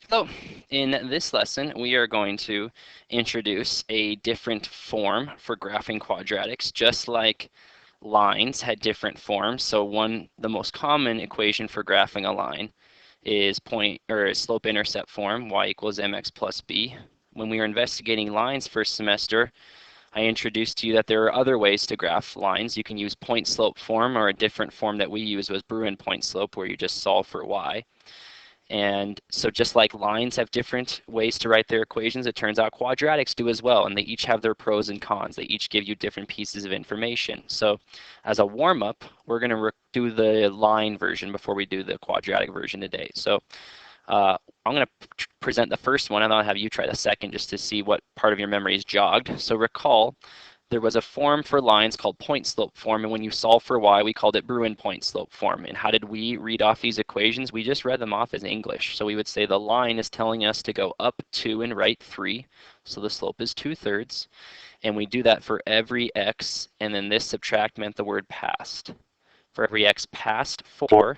So, in this lesson, we are going to introduce a different form for graphing quadratics, just like lines had different forms. So the most common equation for graphing a line is slope-intercept form, y equals mx plus b. When we were investigating lines first semester, I introduced to you that there are other ways to graph lines. You can use point-slope form, or a different form that we use was Bruin point slope, where you just solve for y. And so just like lines have different ways to write their equations, it turns out quadratics do as well, and they each have their pros and cons. They each give you different pieces of information. So as a warm-up, we're going to do the line version before we do the quadratic version today. So I'm going to present the first one, and then I'll have you try the second just to see what part of your memory is jogged. So recall, there was a form for lines called point slope form, and when you solve for y, we called it Bruin point slope form. And how did we read off these equations? We just read them off as English. So we would say the line is telling us to go up 2 and right 3, so the slope is 2/3. And we do that for every x, and then this subtract meant the word past. For every x past 4,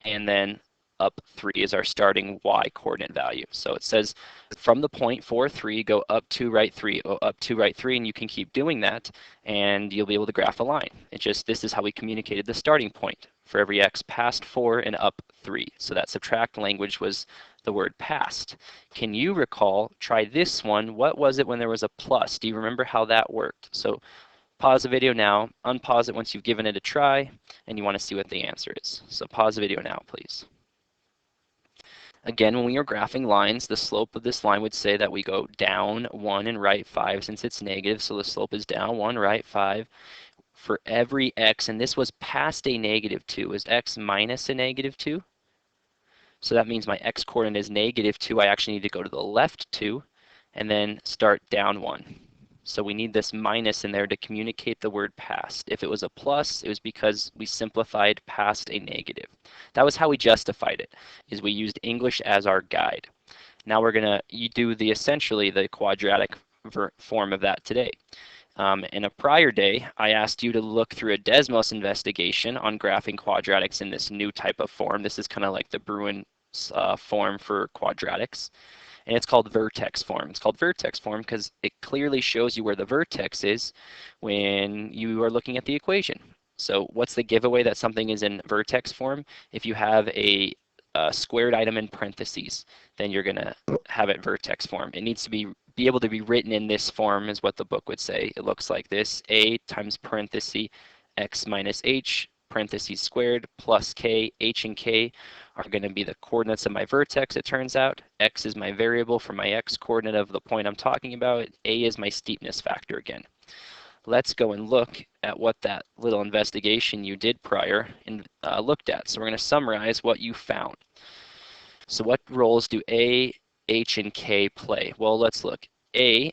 and then up 3 is our starting y coordinate value. So it says from the point 4, 3, go up 2, right 3, go up 2, right 3, and you can keep doing that, and you'll be able to graph a line. This is how we communicated the starting point for every x past 4 and up 3. So that subtract language was the word past. Can you recall, try this one, what was it when there was a plus? Do you remember how that worked? So pause the video now, unpause it once you've given it a try, and you want to see what the answer is. So pause the video now, please. Again, when we are graphing lines, the slope of this line would say that we go down 1 and right 5 since it's negative, so the slope is down 1, right 5 for every x, and this was past a negative 2. Is x minus a negative 2? So that means my x coordinate is negative 2. I actually need to go to the left 2 and then start down 1. So we need this minus in there to communicate the word past. If it was a plus, it was because we simplified past a negative. That was how we justified it, is we used English as our guide. Now we're going to do essentially the quadratic form of that today. In a prior day, I asked you to look through a Desmos investigation on graphing quadratics in this new type of form. This is kind of like the Bruin form for quadratics, and it's called Vertex form. It's called Vertex form because it clearly shows you where the vertex is when you are looking at the equation. So what's the giveaway that something is in vertex form? If you have a squared item in parentheses, then you're going to have it vertex form. It needs to be able to be written in this form is what the book would say. It looks like this: a times parenthesis x minus h parentheses squared plus k. H and k are going to be the coordinates of my vertex, it turns out. X is my variable for my x coordinate of the point I'm talking about. A is my steepness factor again. Let's go and look at what that little investigation you did prior and looked at. So we're going to summarize what you found. So what roles do A, H, and K play? Well, let's look. A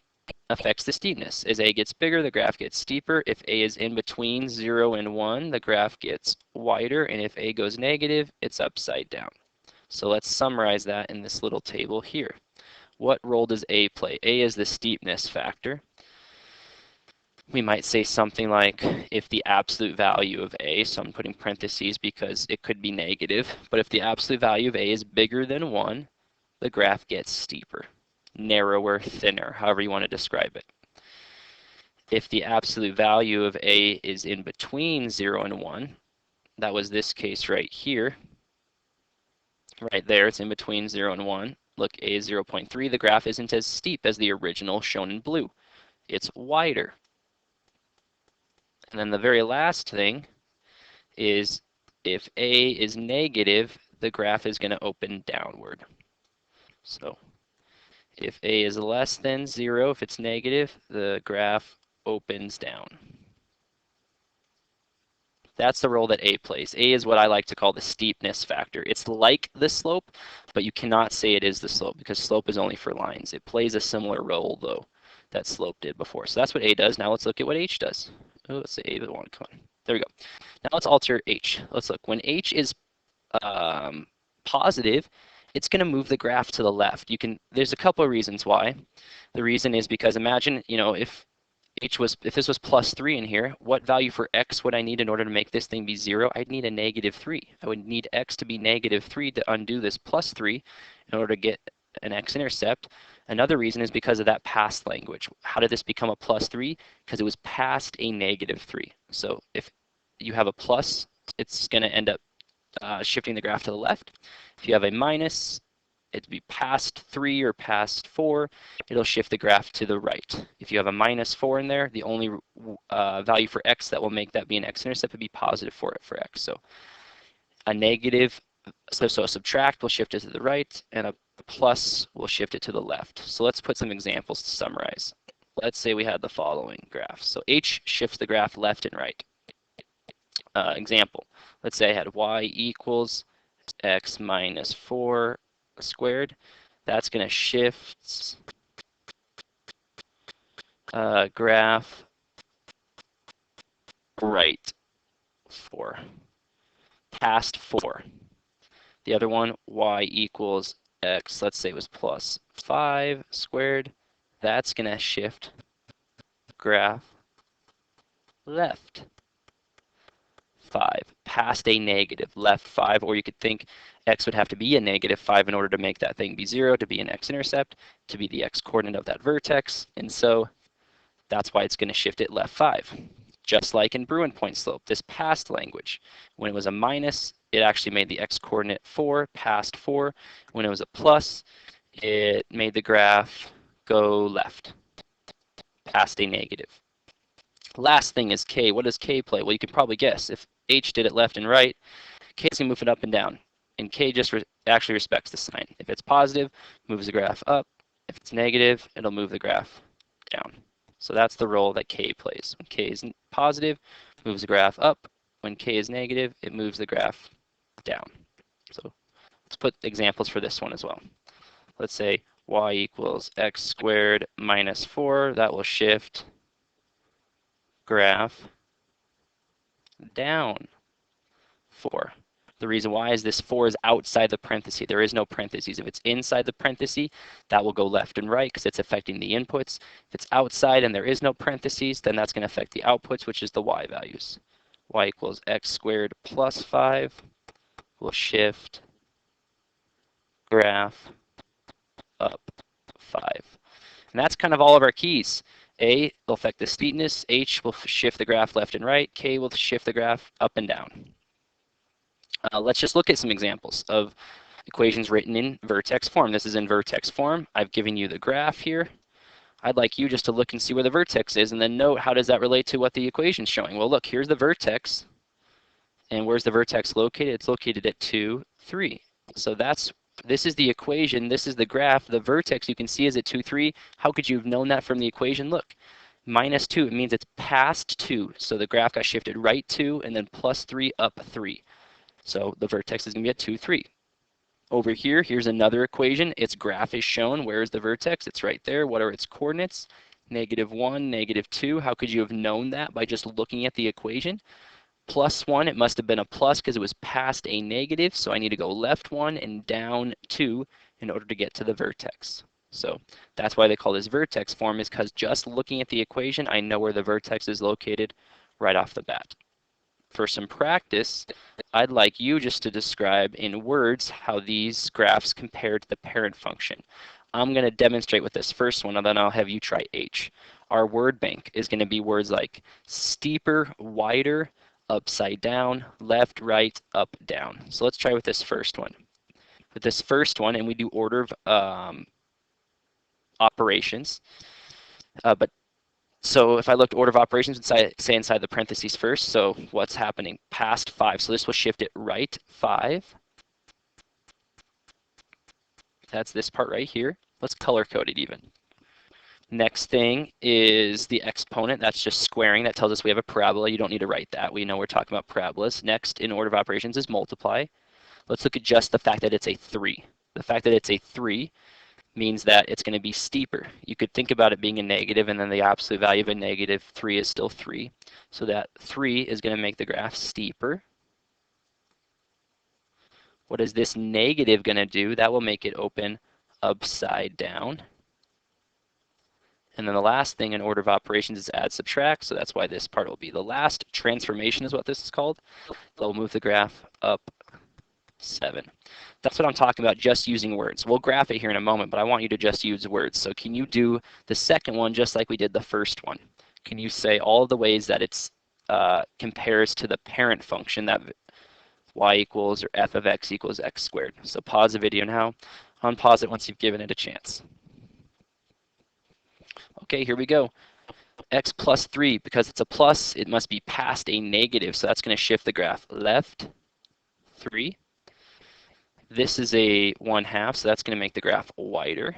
affects the steepness. As A gets bigger, the graph gets steeper. If A is in between 0 and 1, the graph gets wider. And if A goes negative, it's upside down. So let's summarize that in this little table here. What role does A play? A is the steepness factor. We might say something like if the absolute value of A, so I'm putting parentheses because it could be negative, but if the absolute value of A is bigger than 1, the graph gets steeper, narrower, thinner, however you want to describe it. If the absolute value of A is in between 0 and 1, that was this case right here, right there, it's in between 0 and 1. Look, A is 0.3, the graph isn't as steep as the original shown in blue. It's wider. And then the very last thing is if A is negative, the graph is going to open downward. So if A is less than 0, if it's negative, the graph opens down. That's the role that A plays. A is what I like to call the steepness factor. It's like the slope, but you cannot say it is the slope because slope is only for lines. It plays a similar role, though, that slope did before. So that's what A does. Now let's look at what H does. Oh, let's say A, but one, come on. There we go. Now let's alter H. Let's look. When H is positive, it's going to move the graph to the left. There's a couple of reasons why. The reason is because imagine, if if this was plus 3 in here, what value for x would I need in order to make this thing be 0? I'd need a negative 3. I would need x to be negative 3 to undo this plus 3 in order to get an x-intercept. Another reason is because of that past language. How did this become a plus 3? Because it was past a negative 3. So if you have a plus, it's going to end up shifting the graph to the left. If you have a minus, it'd be past 3 or past 4, it'll shift the graph to the right. If you have a minus 4 in there, the only value for x that will make that be an x-intercept would be positive for x. So a negative, so a subtract will shift it to the right, and a plus will shift it to the left. So let's put some examples to summarize. Let's say we had the following graph. So h shifts the graph left and right. Example, let's say I had y equals x minus 4 squared. That's going to shift graph right 4, past 4. The other one, y equals x, let's say it was plus 5 squared. That's going to shift graph left 5, past a negative, left 5, or you could think x would have to be a negative 5 in order to make that thing be 0, to be an x-intercept, to be the x-coordinate of that vertex, and so that's why it's going to shift it left 5. Just like in Bruin point slope, this past language, when it was a minus, it actually made the x-coordinate 4, past 4. When it was a plus, it made the graph go left, past a negative. Last thing is k. What does k play? Well, you can probably guess. If h did it left and right, k is going to move it up and down. And k just actually respects the sign. If it's positive, moves the graph up. If it's negative, it'll move the graph down. So that's the role that k plays. When k is positive, moves the graph up. When k is negative, it moves the graph down. So let's put examples for this one as well. Let's say y equals x squared minus 4. That will shift graph down 4. The reason why is this 4 is outside the parenthesis. There is no parentheses. If it's inside the parenthesis, that will go left and right because it's affecting the inputs. If it's outside and there is no parentheses, then that's going to affect the outputs, which is the y values. Y equals x squared plus 5 will shift graph up 5. And that's kind of all of our keys. A will affect the steepness, H will shift the graph left and right, K will shift the graph up and down. Let's just look at some examples of equations written in vertex form. This is in vertex form. I've given you the graph here. I'd like you just to look and see where the vertex is and then note how does that relate to what the equation's showing. Well, look, here's the vertex. And where's the vertex located? It's located at 2, 3. So this is the equation, this is the graph. The vertex you can see is at 2, 3. How could you have known that from the equation? Look, minus 2, it means it's past 2. So the graph got shifted right 2 and then plus 3 up 3. So the vertex is going to be at 2, 3. Over here, here's another equation. Its graph is shown. Where is the vertex? It's right there. What are its coordinates? -1, -2. How could you have known that by just looking at the equation? +1, it must have been a plus because it was past a negative, so I need to go left 1 and down 2 in order to get to the vertex. So that's why they call this vertex form, is because just looking at the equation, I know where the vertex is located right off the bat. For some practice, I'd like you just to describe in words how these graphs compare to the parent function. I'm going to demonstrate with this first one, and then I'll have you try H. Our word bank is going to be words like steeper, wider, upside down, left, right, up, down. So let's try with this first one. With this first one, and we do order of operations. So if I looked order of operations, say inside the parentheses first, so what's happening? Past 5. So this will shift it right 5. That's this part right here. Let's color code it even. Next thing is the exponent. That's just squaring. That tells us we have a parabola. You don't need to write that. We know we're talking about parabolas. Next in order of operations is multiply. Let's look at just the fact that it's a 3. The fact that it's a 3 means that it's going to be steeper. You could think about it being a negative, and then the absolute value of a -3 is still 3. So that 3 is going to make the graph steeper. What is this negative going to do? That will make it open upside down. And then the last thing in order of operations is add, subtract, so that's why this part will be the last. Transformation is what this is called. They'll move the graph up 7. That's what I'm talking about, just using words. We'll graph it here in a moment, but I want you to just use words. So can you do the second one just like we did the first one? Can you say all of the ways that it's compares to the parent function, that y equals or f of x equals x squared? So pause the video now. Unpause it once you've given it a chance. Okay, here we go. X plus 3, because it's a plus, it must be past a negative, so that's going to shift the graph left 3. This is a 1/2, so that's going to make the graph wider.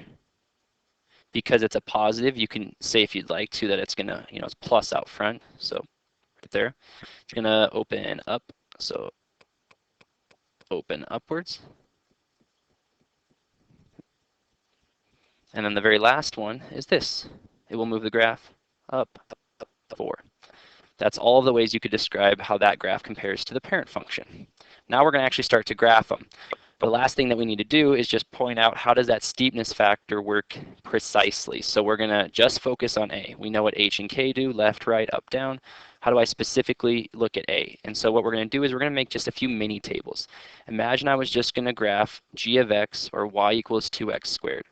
Because it's a positive, you can say if you'd like to that it's going to, it's plus out front, so right there. It's going to open up, so open upwards. And then the very last one is this. It will move the graph up 4. That's all of the ways you could describe how that graph compares to the parent function. Now we're going to actually start to graph them. The last thing that we need to do is just point out how does that steepness factor work precisely. So we're going to just focus on A. We know what H and K do, left, right, up, down. How do I specifically look at A? And so what we're going to do is we're going to make just a few mini tables. Imagine I was just going to graph g of x, or y equals 2x squared.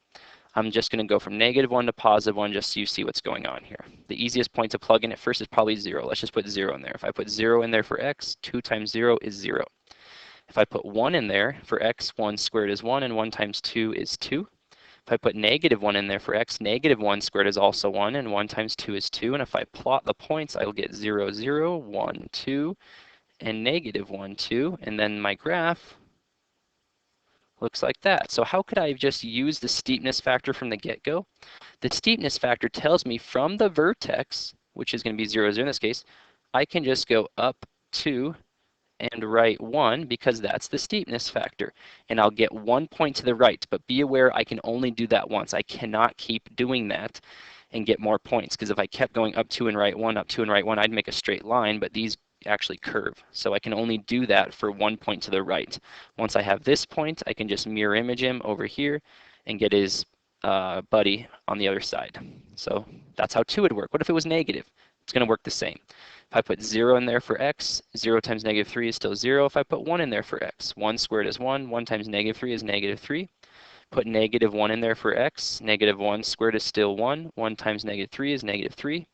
I'm just going to go from -1 to +1 just so you see what's going on here. The easiest point to plug in at first is probably 0. Let's just put 0 in there. If I put 0 in there for x, 2 times 0 is 0. If I put 1 in there for x, 1 squared is 1, and 1 times 2 is 2. If I put -1 in there for x, -1 squared is also 1, and 1 times 2 is 2. And if I plot the points, I'll get 0, 0, 1, 2, and -1, 2. And then my graph looks like that. So how could I just use the steepness factor from the get-go? The steepness factor tells me from the vertex, which is going to be 0, 0 in this case, I can just go up 2 and right 1 because that's the steepness factor. And I'll get 1 point to the right, but be aware I can only do that once. I cannot keep doing that and get more points, because if I kept going up 2 and right 1, up 2 and right 1, I'd make a straight line, but these actually curve. So I can only do that for 1 point to the right. Once I have this point, I can just mirror image him over here and get his buddy on the other side. So that's how 2 would work. What if it was negative? It's going to work the same. If I put 0 in there for x, 0 times -3 is still 0. If I put 1 in there for x, 1 squared is 1, 1 times -3 is -3. Put -1 in there for x, -1 squared is still 1, 1 times -3 is -3.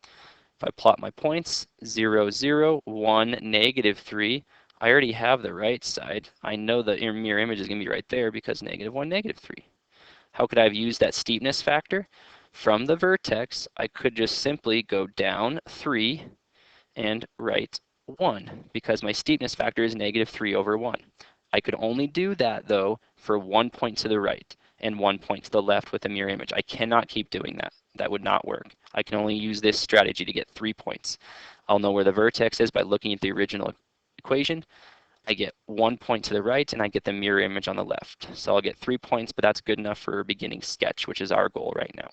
If I plot my points, 0, 0, 1, -3, I already have the right side. I know the mirror image is going to be right there because -1, -3. How could I have used that steepness factor? From the vertex, I could just simply go down 3 and right 1 because my steepness factor is -3 over 1. I could only do that, though, for 1 point to the right and 1 point to the left with a mirror image. I cannot keep doing that. That would not work. I can only use this strategy to get 3 points. I'll know where the vertex is by looking at the original equation. I get 1 point to the right, and I get the mirror image on the left. So I'll get 3 points, but that's good enough for a beginning sketch, which is our goal right now.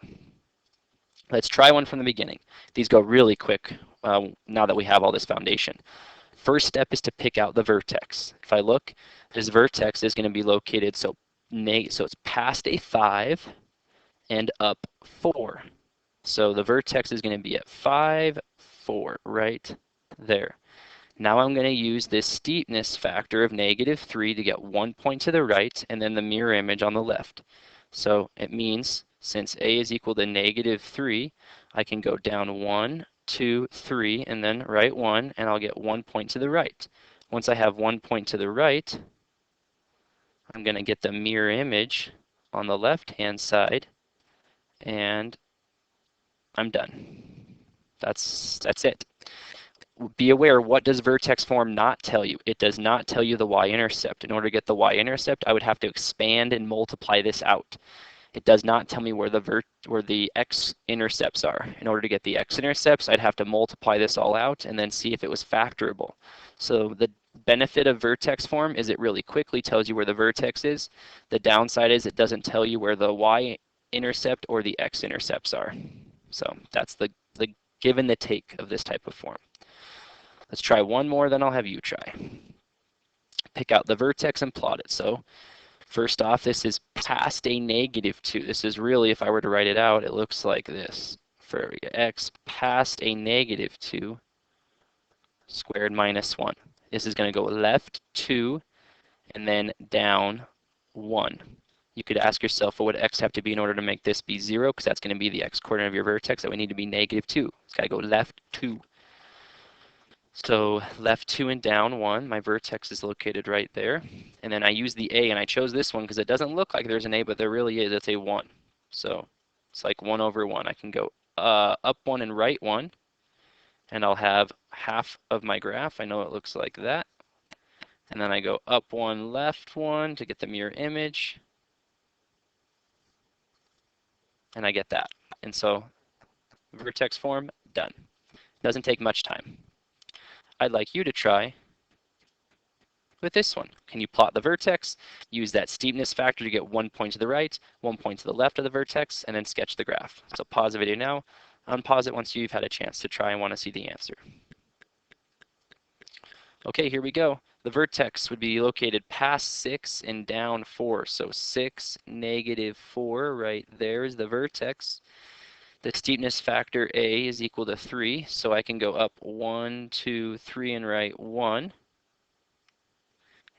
Let's try one from the beginning. These go really quick now that we have all this foundation. First step is to pick out the vertex. If I look, this vertex is going to be located so it's past a 5 and up 4. So the vertex is going to be at 5, 4, right there. Now I'm going to use this steepness factor of -3 to get 1 point to the right and then the mirror image on the left. So it means since a is equal to -3, I can go down 1, 2, 3, and then right 1, and I'll get 1 point to the right. Once I have 1 point to the right, I'm going to get the mirror image on the left-hand side, and I'm done. That's it. Be aware, what does vertex form not tell you? It does not tell you the y-intercept. In order to get the y-intercept, I would have to expand and multiply this out. It does not tell me where the x-intercepts are. In order to get the x-intercepts, I'd have to multiply this all out and then see if it was factorable. So the benefit of vertex form is it really quickly tells you where the vertex is. The downside is it doesn't tell you where the y-intercept or the x-intercepts are. So that's the give and the take of this type of form. Let's try one more, then I'll have you try. Pick out the vertex and plot it. So first off, this is past a -2. This is really, if I were to write it out, it looks like this. for x past a negative 2 squared minus 1. This is going to go left 2 and then down 1. You could ask yourself, what would x have to be in order to make this be 0? Because that's going to be the x-coordinate of your vertex. That would need to be negative 2. It's got to go left 2. So left 2 and down 1. My vertex is located right there. And then I use the a, and I chose this one because it doesn't look like there's an a, but there really is. It's a 1. So it's like 1 over 1. I can go up 1 and right 1. And I'll have half of my graph. I know it looks like that. And then I go up 1, left 1 to get the mirror image. And I get that. And so vertex form, done. Doesn't take much time. I'd like you to try with this one. Can you plot the vertex, use that steepness factor to get 1 point to the right, 1 point to the left of the vertex, and then sketch the graph. So pause the video now, unpause it once you've had a chance to try and want to see the answer. Okay, here we go. The vertex would be located past 6 and down 4. So 6, negative 4, right there is the vertex. The steepness factor A is equal to 3, so I can go up 1, 2, 3, and right 1.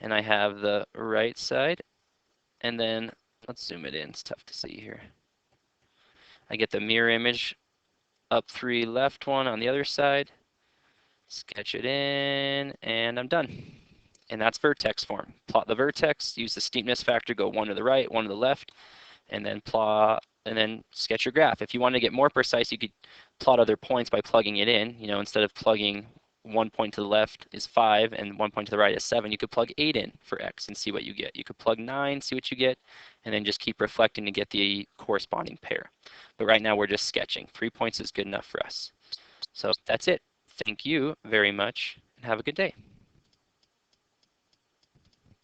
And I have the right side. And then, let's zoom it in, it's tough to see here. I get the mirror image, up 3, left 1 on the other side. Sketch it in, and I'm done. And that's vertex form. Plot the vertex, use the steepness factor, go 1 to the right, 1 to the left, and then plot, and then sketch your graph. If you want to get more precise, you could plot other points by plugging it in. You know, instead of plugging 1 point to the left is 5 and 1 point to the right is 7, you could plug 8 in for x and see what you get. You could plug 9, see what you get, and then just keep reflecting to get the corresponding pair. But right now we're just sketching. 3 points is good enough for us. So that's it. Thank you very much, and have a good day.